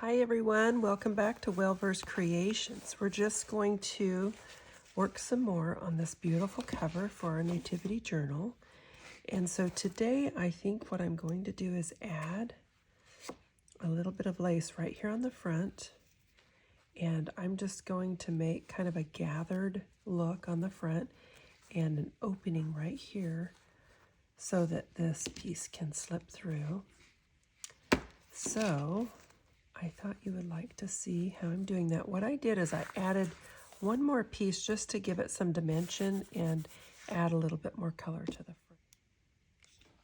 Hi everyone, welcome back to Wellverse Creations. We're just going to work some more on this beautiful cover for our Nativity Journal. And so today I think what I'm going to do is add a little bit of lace right here on the front. And I'm just going to make kind of a gathered look on the front and an opening right here so that this piece can slip through. So I thought you would like to see how I'm doing that. What I did is I added one more piece just to give it some dimension and add a little bit more color to the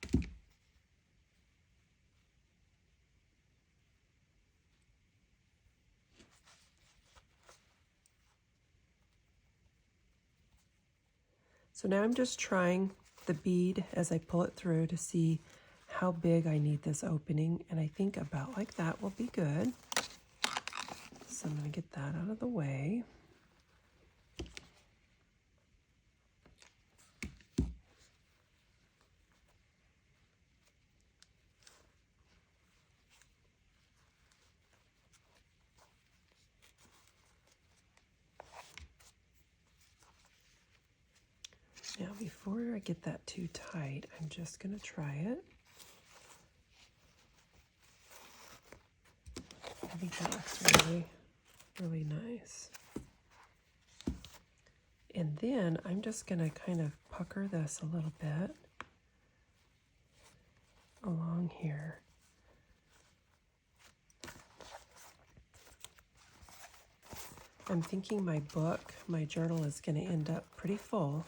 front. So now I'm just trying the bead as I pull it through to see how big I need this opening, and I think about like that will be good. So I'm going to get that out of the way. Now before I get that too tight, I'm just going to try it. I think that looks really nice. And then I'm just going to kind of pucker this a little bit along here. I'm thinking my book, my journal is going to end up pretty full.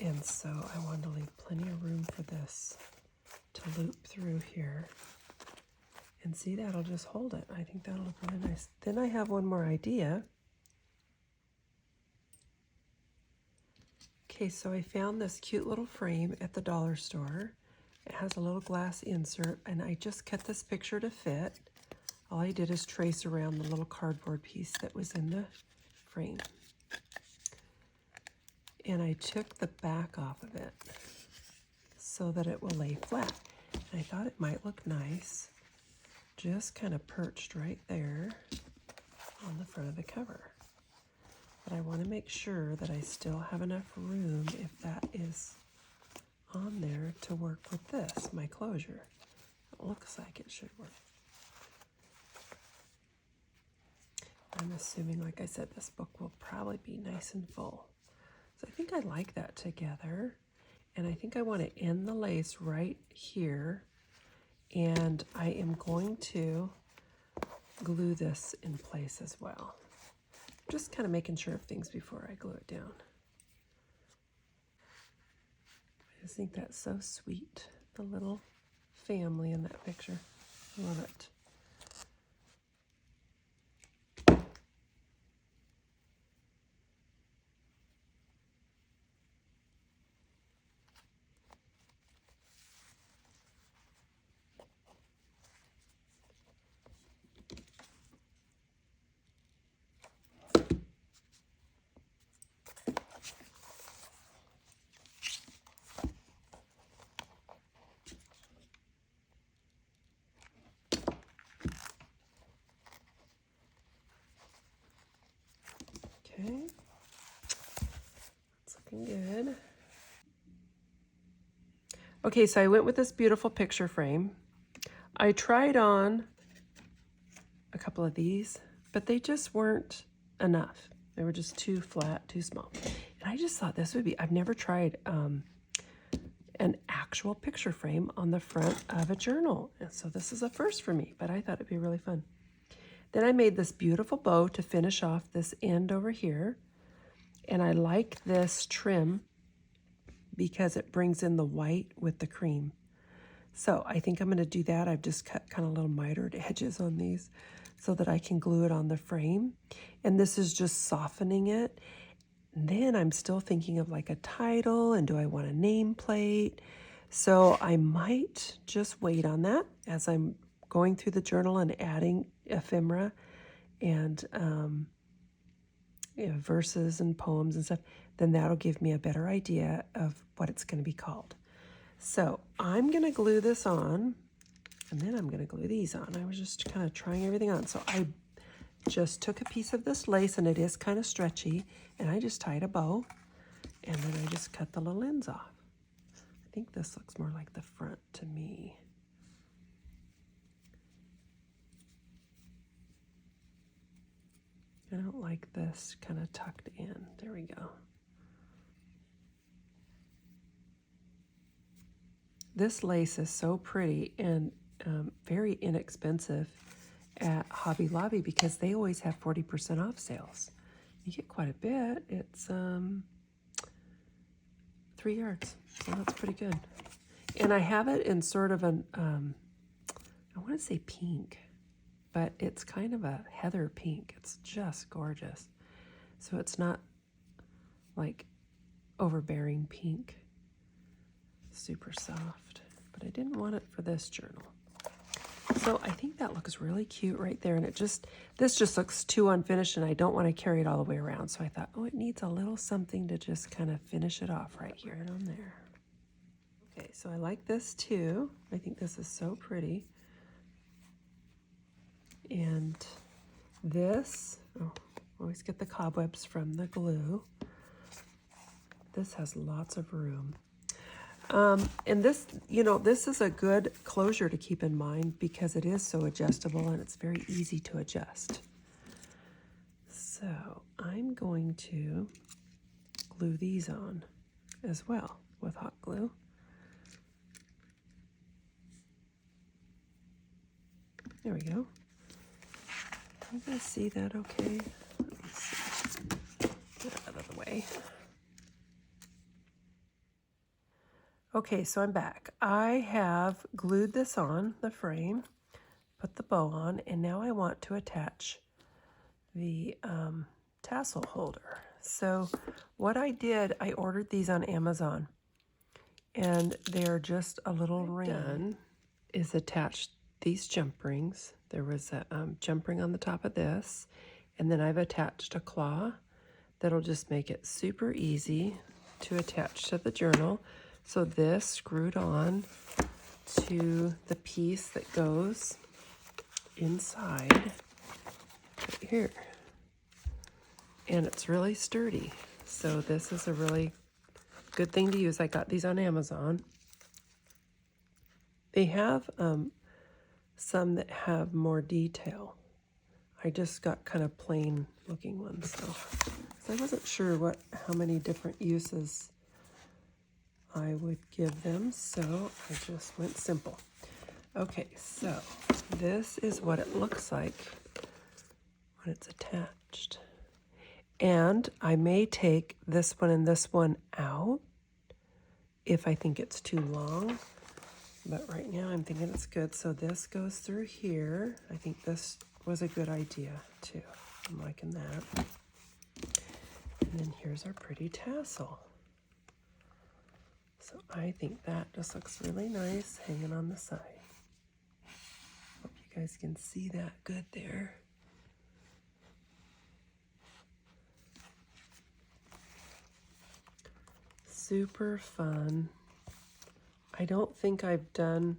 And so I want to leave plenty of room for this to loop through here. And see, that'll just hold it. I think that'll look really nice. Then I have one more idea. Okay, so I found this cute little frame at the dollar store. It has a little glass insert, and I just cut this picture to fit. All I did is trace around the little cardboard piece that was in the frame. And I took the back off of it so that it will lay flat. And I thought it might look nice, just kind of perched right there on the front of the cover. But I want to make sure that I still have enough room, if that is on there, to work with this, my closure. It looks like it should work. I'm assuming, like I said, this book will probably be nice and full. So I think I like that together. And I think I want to end the lace right here. And I am going to glue this in place as well. Just kind of making sure of things before I glue it down. I just think that's so sweet, the little family in that picture. I love it. Okay, it's looking good. Okay, so I went with this beautiful picture frame. I tried on a couple of these, but they just weren't enough. They were just too flat, too small. And I just thought this would be, I've never tried an actual picture frame on the front of a journal. And so this is a first for me, but I thought it'd be really fun. Then I made this beautiful bow to finish off this end over here. And I like this trim because it brings in the white with the cream. So I think I'm going to do that. I've just cut kind of little mitered edges on these so that I can glue it on the frame. And this is just softening it. And then I'm still thinking of like a title, and do I want a nameplate? So I might just wait on that as I'm going through the journal and adding ephemera and verses and poems and stuff. Then that'll give me a better idea of what it's going to be called. So I'm going to glue this on And then I'm going to glue these on. I was just kind of trying everything on. So I just took a piece of this lace, and it is kind of stretchy, and I just tied a bow, and then I just cut the little ends off. I think this looks more like the front to me. I don't like this kind of tucked in. There we go. This lace is so pretty and very inexpensive at Hobby Lobby because they always have 40% off sales. You get quite a bit. It's 3 yards, so that's pretty good. And I have it in sort of an, I want to say pink, but it's kind of a heather pink. It's just gorgeous. So it's not like overbearing pink, super soft, but I didn't want it for this journal. So I think that looks really cute right there, and this just looks too unfinished, and I don't want to carry it all the way around. So I thought, oh, it needs a little something to just kind of finish it off right here and on there. Okay, so I like this too. I think this is so pretty. And this, oh, always get the cobwebs from the glue. This has lots of room. And this, this is a good closure to keep in mind because it is so adjustable and it's very easy to adjust. So I'm going to glue these on as well with hot glue. There we go. Can you guys see that okay? Let me see. Get that out of the way. Okay, so I'm back. I have glued this on the frame, put the bow on, and now I want to attach the tassel holder. So what I did, I ordered these on Amazon, and they're just a little ring. Done is attach these jump rings. There was a jump ring on the top of this, and then I've attached a claw that'll just make it super easy to attach to the journal. So this screwed on to the piece that goes inside right here. And it's really sturdy. So this is a really good thing to use. I got these on Amazon. They have some that have more detail. I just got kind of plain looking ones. So I wasn't sure how many different uses I would give them, so I just went simple. Okay, so this is what it looks like when it's attached. And I may take this one and this one out if I think it's too long, but right now I'm thinking it's good. So this goes through here. I think this was a good idea too. I'm liking that. And then here's our pretty tassel. So I think that just looks really nice hanging on the side. Hope you guys can see that good there. Super fun. I don't think I've done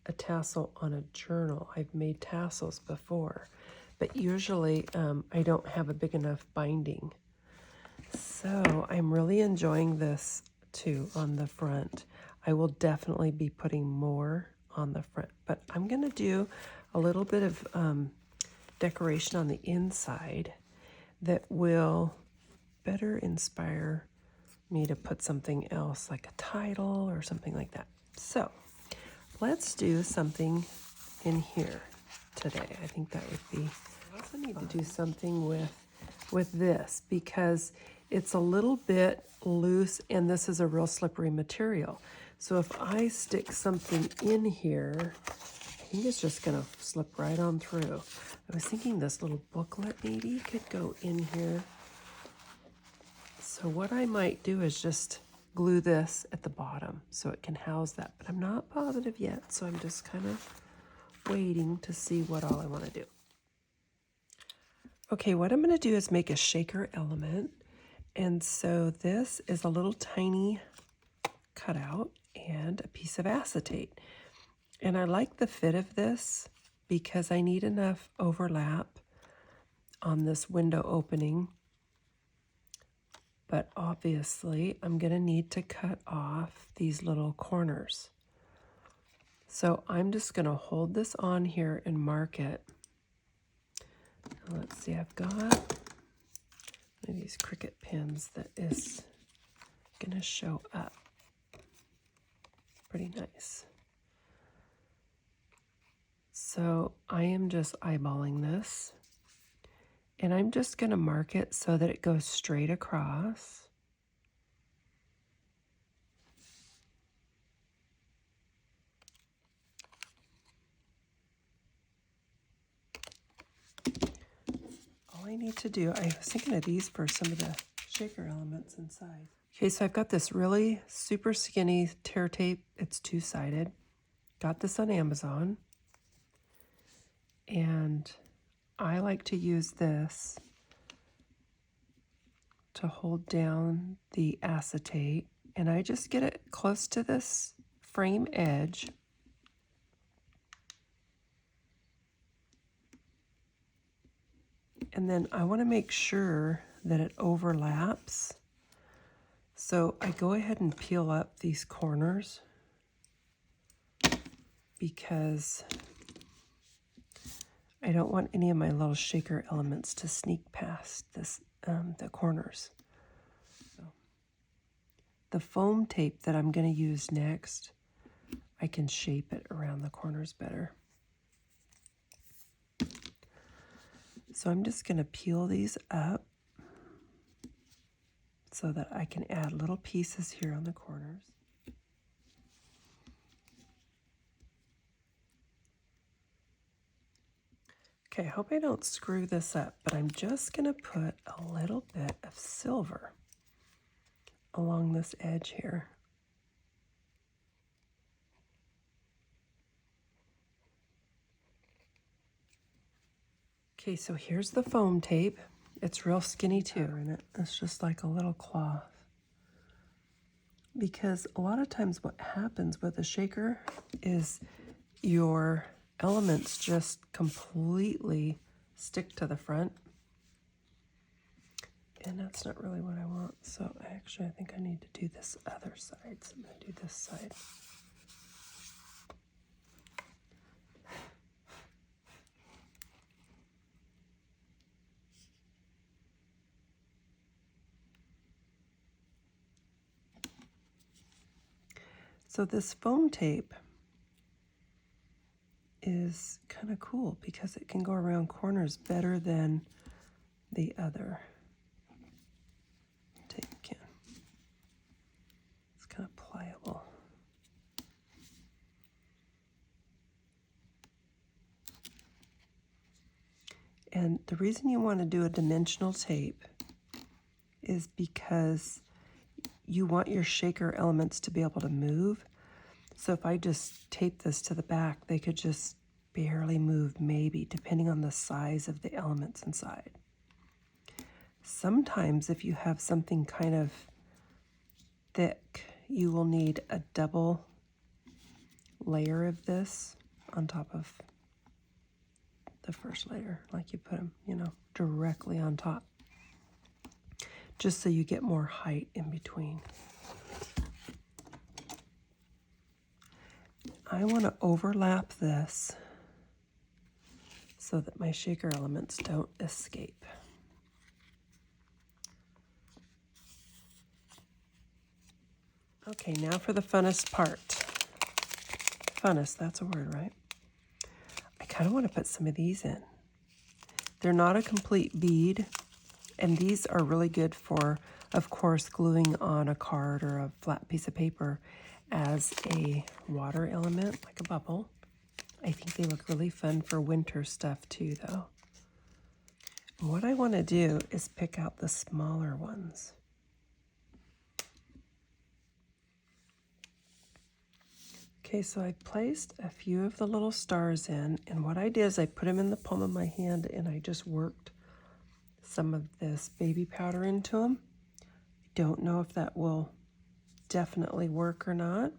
a tassel on a journal. I've made tassels before, but usually I don't have a big enough binding. So I'm really enjoying this too on the front. I will definitely be putting more on the front, but I'm going to do a little bit of decoration on the inside that will better inspire me to put something else like a title or something like that. So let's do something in here today. I think that would be, I also need to do something with this because it's a little bit loose and this is a real slippery material. So if I stick something in here, I think it's just gonna slip right on through. I was thinking this little booklet maybe could go in here. So what I might do is just glue this at the bottom so it can house that, but I'm not positive yet. So I'm just kind of waiting to see what all I want to do. Okay, what I'm going to do is make a shaker element. And so this is a little tiny cutout and a piece of acetate. And I like the fit of this because I need enough overlap on this window opening. But obviously, I'm going to need to cut off these little corners. So I'm just going to hold this on here and mark it. Let's see, I've got one of these Cricut pins that is going to show up. Pretty nice. So I am just eyeballing this. And I'm just going to mark it so that it goes straight across. All I need to do, I was thinking of these for some of the shaker elements inside. Okay, so I've got this really super skinny tear tape. It's two-sided. Got this on Amazon. And I like to use this to hold down the acetate. And I just get it close to this frame edge. And then I want to make sure that it overlaps. So I go ahead and peel up these corners because I don't want any of my little shaker elements to sneak past this, the corners. So the foam tape that I'm going to use next, I can shape it around the corners better. So I'm just going to peel these up so that I can add little pieces here on the corners. Okay, I hope I don't screw this up, but I'm just going to put a little bit of silver along this edge here. Okay, so here's the foam tape. It's real skinny too, and it's just like a little cloth. Because a lot of times what happens with a shaker is your elements just completely stick to the front. And that's not really what I want. So actually I think I need to do this other side. So I'm going to do this side. So this foam tape is kind of cool because it can go around corners better than the other tape can. It's kind of pliable. And the reason you want to do a dimensional tape is because you want your shaker elements to be able to move. So if I just tape this to the back, they could just barely move, maybe, depending on the size of the elements inside. Sometimes if you have something kind of thick, you will need a double layer of this on top of the first layer, like you put them, directly on top, just so you get more height in between. I want to overlap this so that my shaker elements don't escape. Okay, now for the funnest part. Funnest, that's a word, right? I kind of want to put some of these in. They're not a complete bead, and these are really good for, of course, gluing on a card or a flat piece of paper as a water element, like a bubble. I think they look really fun for winter stuff too, though. What I want to do is pick out the smaller ones. Okay, so I placed a few of the little stars in, and what I did is I put them in the palm of my hand and I just worked some of this baby powder into them. I don't know if that will definitely work or not,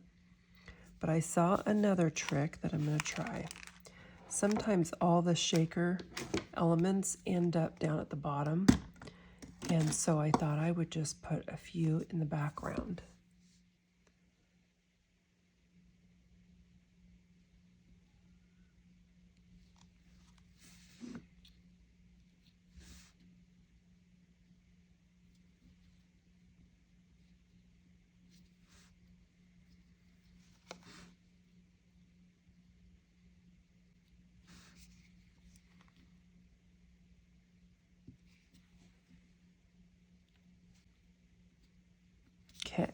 But I saw another trick that I'm going to try. Sometimes all the shaker elements end up down at the bottom, and so I thought I would just put a few in the background. Okay.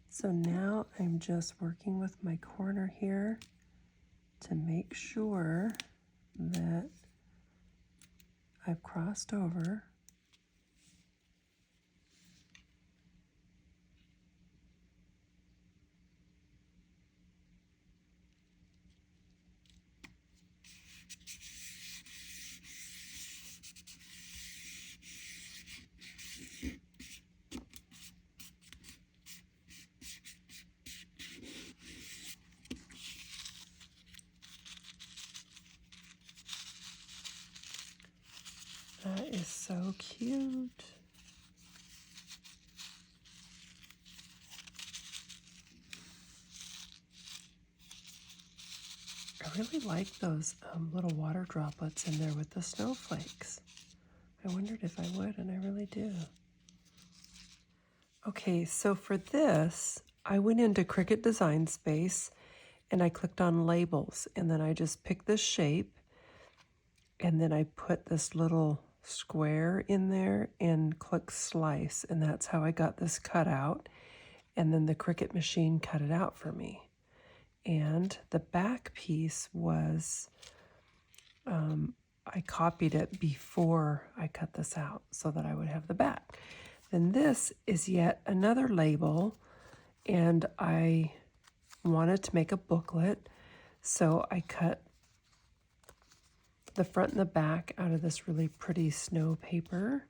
So now I'm just working with my corner here to make sure that I've crossed over. That is so cute. I really like those little water droplets in there with the snowflakes. I wondered if I would, and I really do. Okay, so for this, I went into Cricut Design Space and I clicked on labels, and then I just picked this shape, and then I put this little square in there and click slice, and that's how I got this cut out. And then the Cricut machine cut it out for me. And the back piece was, I copied it before I cut this out so that I would have the back. Then this is yet another label, and I wanted to make a booklet, so I cut the front and the back out of this really pretty snow paper,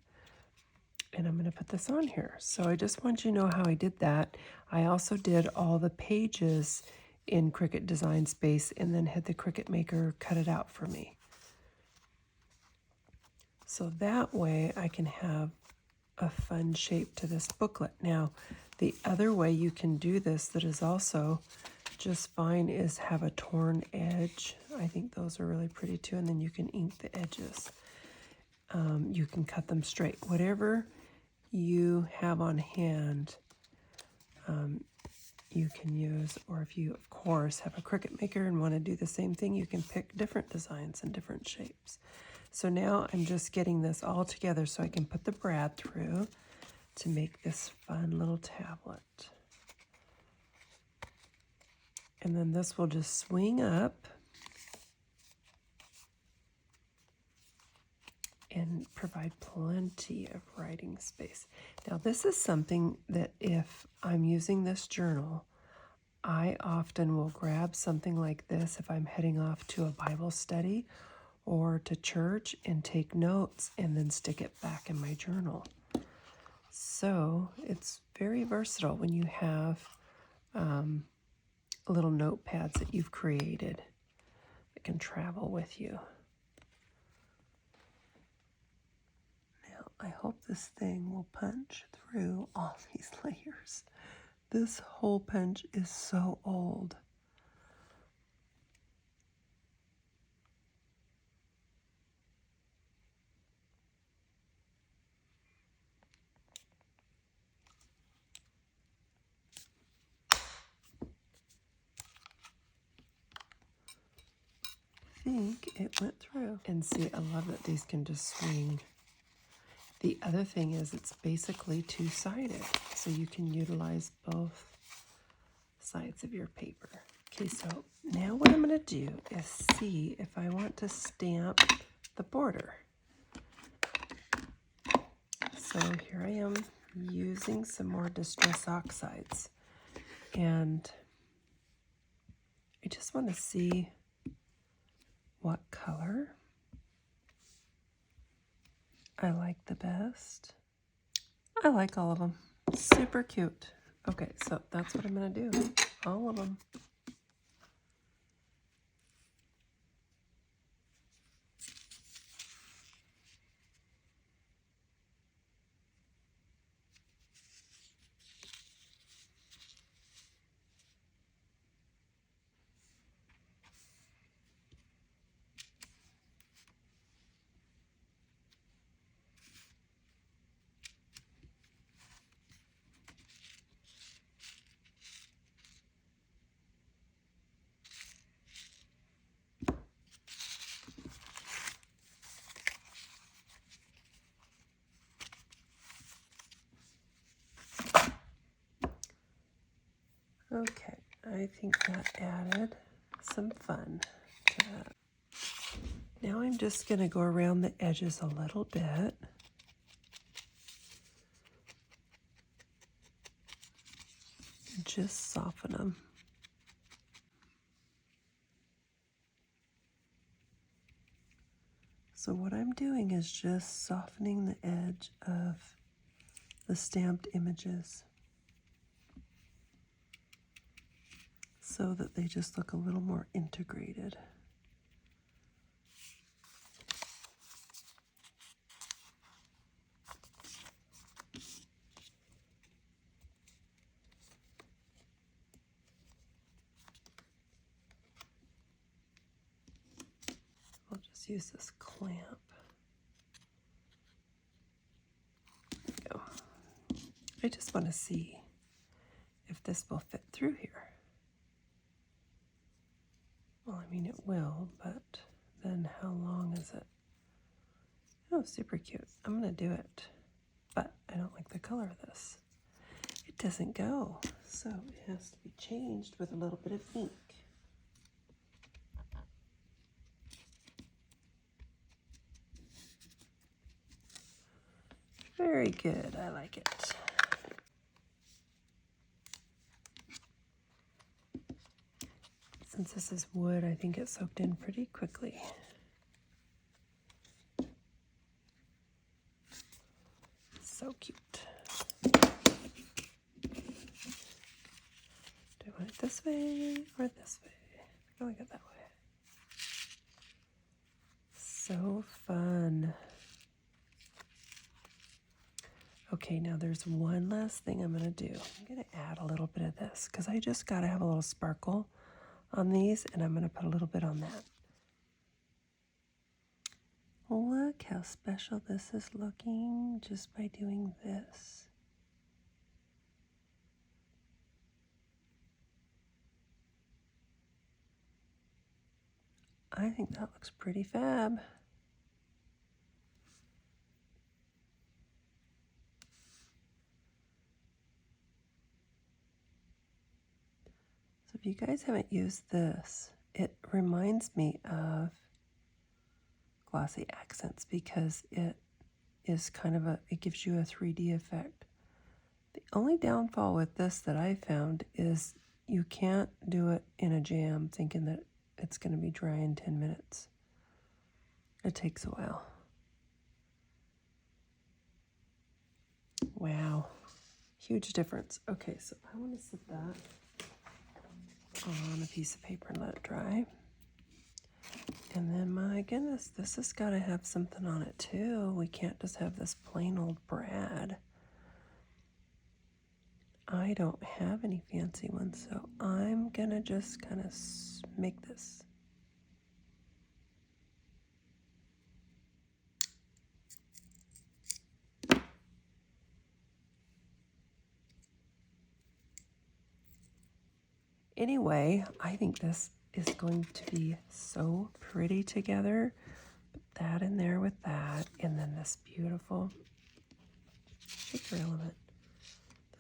and I'm going to put this on here. So I just want you to know how I did that. I also did all the pages in Cricut Design Space and then had the Cricut Maker cut it out for me. So that way I can have a fun shape to this booklet. Now, the other way you can do this that is also just fine is have a torn edge. I think those are really pretty too, and then you can ink the edges. You can cut them straight. Whatever you have on hand, you can use, or if you, of course, have a Cricut Maker and want to do the same thing, you can pick different designs and different shapes. So now I'm just getting this all together so I can put the brad through to make this fun little tablet. And then this will just swing up and provide plenty of writing space. Now this is something that if I'm using this journal, I often will grab something like this if I'm heading off to a Bible study or to church and take notes and then stick it back in my journal. So it's very versatile when you have little notepads that you've created that can travel with you. Now I hope this thing will punch through all these layers. This hole punch is so old. I think it went through. And see, I love that these can just swing. The other thing is it's basically two-sided, so you can utilize both sides of your paper. Okay, so now what I'm going to do is see if I want to stamp the border. So here I am using some more Distress Oxides, and I just want to see what color I like the best. I like all of them. Super cute. Okay, so that's what I'm going to do. All of them. Okay, I think that added some fun to that. Now I'm just going to go around the edges a little bit. And just soften them. So what I'm doing is just softening the edge of the stamped images so that they just look a little more integrated. I'll just use this clamp. There we go. I just want to see if this will fit through here. Well, I mean it will, but then how long is it? Oh, super cute. I'm going to do it, but I don't like the color of this. It doesn't go, so it has to be changed with a little bit of ink. Very good, I like it. Since this is wood, I think it soaked in pretty quickly. So cute. Do I want it this way or this way? I like it that way. So fun. Okay, now there's one last thing I'm going to do. I'm going to add a little bit of this because I just got to have a little sparkle on these, and I'm going to put a little bit on that. Look how special this is looking just by doing this. I think that looks pretty fab. So if you guys haven't used this, it reminds me of Glossy Accents because it is kind of it gives you a 3D effect. The only downfall with this that I found is you can't do it in a jam thinking that it's going to be dry in 10 minutes. It takes a while. Wow. Huge difference. Okay, so I want to set that on a piece of paper and let it dry. And then, my goodness, this has got to have something on it too. We can't just have this plain old Brad. I don't have any fancy ones, so I'm going to just kind of make this. Anyway, I think this is going to be so pretty together. Put that in there with that, and then this beautiful shaker element.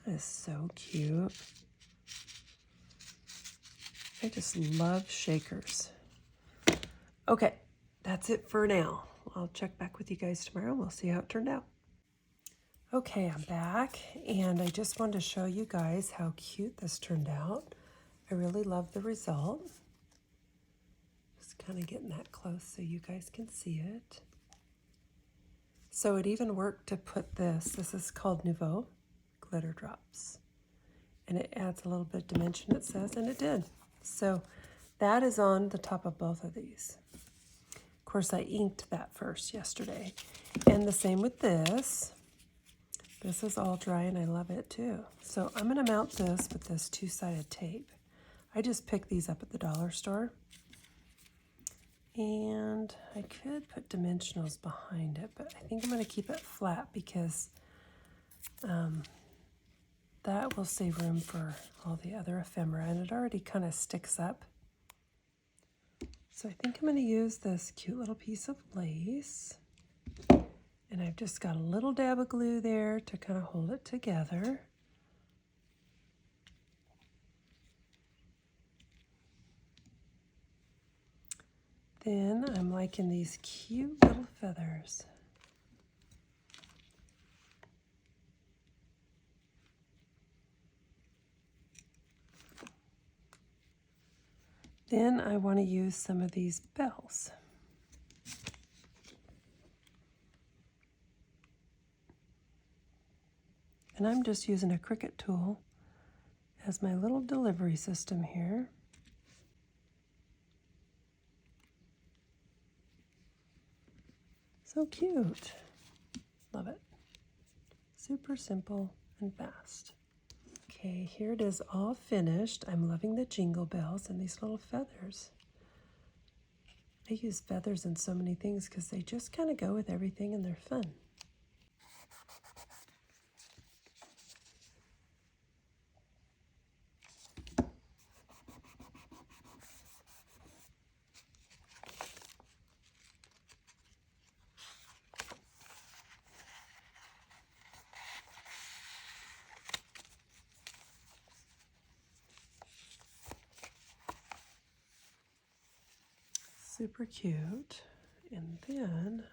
That is so cute. I just love shakers. Okay, that's it for now. I'll check back with you guys tomorrow. We'll see how it turned out. Okay, I'm back, and I just wanted to show you guys how cute this turned out. I really love the result. Just kind of getting that close so you guys can see it. So it even worked to put this is called Nouveau glitter drops. And it adds a little bit of dimension, it says, and it did. So that is on the top of both of these. Of course, I inked that first yesterday. And the same with this. This is all dry and I love it too. So I'm going to mount this with this two-sided tape. I just picked these up at the dollar store. And I could put dimensionals behind it, but I think I'm going to keep it flat because that will save room for all the other ephemera, and it already kind of sticks up. So I think I'm going to use this cute little piece of lace. And I've just got a little dab of glue there to kind of hold it together. Then I'm liking these cute little feathers. Then I want to use some of these bells. And I'm just using a Cricut tool as my little delivery system here. So cute. Love it. Super simple and fast. Okay, here it is all finished. I'm loving the jingle bells and these little feathers. I use feathers in so many things because they just kind of go with everything and they're fun. Super cute. And then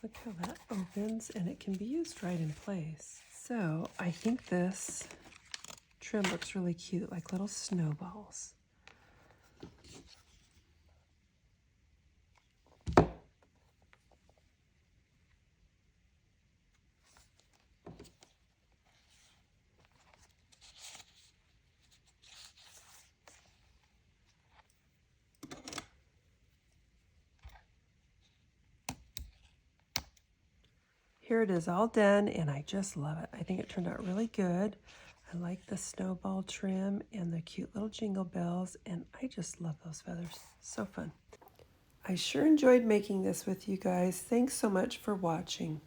look how that opens, and it can be used right in place. So I think this trim looks really cute, like little snowballs. Here it is all done, and I just love it. I think it turned out really good. I like the snowball trim and the cute little jingle bells, and I just love those feathers. So fun. I sure enjoyed making this with you guys. Thanks so much for watching.